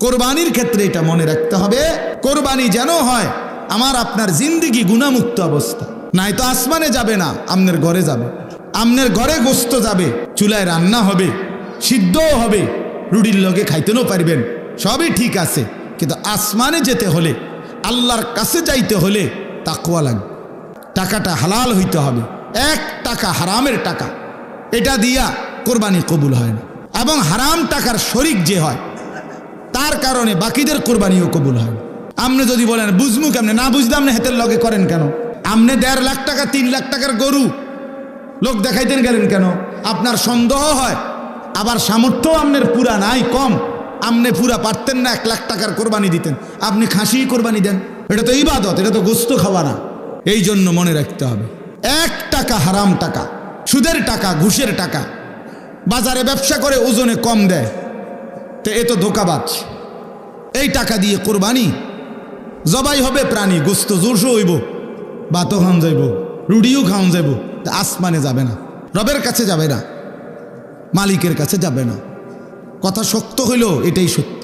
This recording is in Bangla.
কোরবানির ক্ষেত্রে এটা মনে রাখতে হবে, কোরবানি যেন হয় আমার আপনার জিন্দিগি গুনাহমুক্ত অবস্থা। নাই তো আসমানে যাবে না, আপনার ঘরে যাবে। আপনার ঘরে গোস্ত যাবে, চুলায় রান্না হবে, সিদ্ধও হবে, রুটির লগে খাইতেও পারবেন, সবই ঠিক আছে। কিন্তু আসমানে যেতে হলে, আল্লাহর কাছে যাইতে হলে তাকওয়া লাগবে। টাকাটা হালাল হইতে হবে। 1 টাকা হারামের টাকা, এটা দিয়া কোরবানি কবুল হয় না। এবং হারাম টাকার শরিক যে হয় তার কারণে বাকিদের কোরবানিও কবুল হয়। আপনি যদি বলেন বুঝমু কেমনে, না বুঝলে আপনি হাতের লগে করেন কেন? আপনি 1.5 লাখ টাকা 3 লাখ টাকার গরু লোক দেখাইতেন গেলেন কেন? আপনার সন্দেহ হয়, আবার সামর্থ্য আপনার পুরা নাই, কম, আপনি পুরা পারতেন না 1 লাখ টাকার কোরবানি দিতেন, আপনি খাসি কোরবানি দেন। এটা তো ইবাদত, এটা তো গোস্ত খাওয়া না। এই জন্য মনে রাখতে হবে, 1 টাকা হারাম টাকা, সুদের টাকা, ঘুষের টাকা, বাজারে ব্যবসা করে ওজনে কম দেয়, তো এ তো ধোকাবাজ। এই টাকা দিয়ে কোরবানি জবাই হবে প্রাণী, গোস্ত জোরসো হইব, ভাতও খাওয়ান যাইব, রুটিও খাওয়ান যাইব, আসমানে যাবে না, রবের কাছে যাবে না, মালিকের কাছে যাবে না। কথা শক্ত হইল, এটাই সত্য।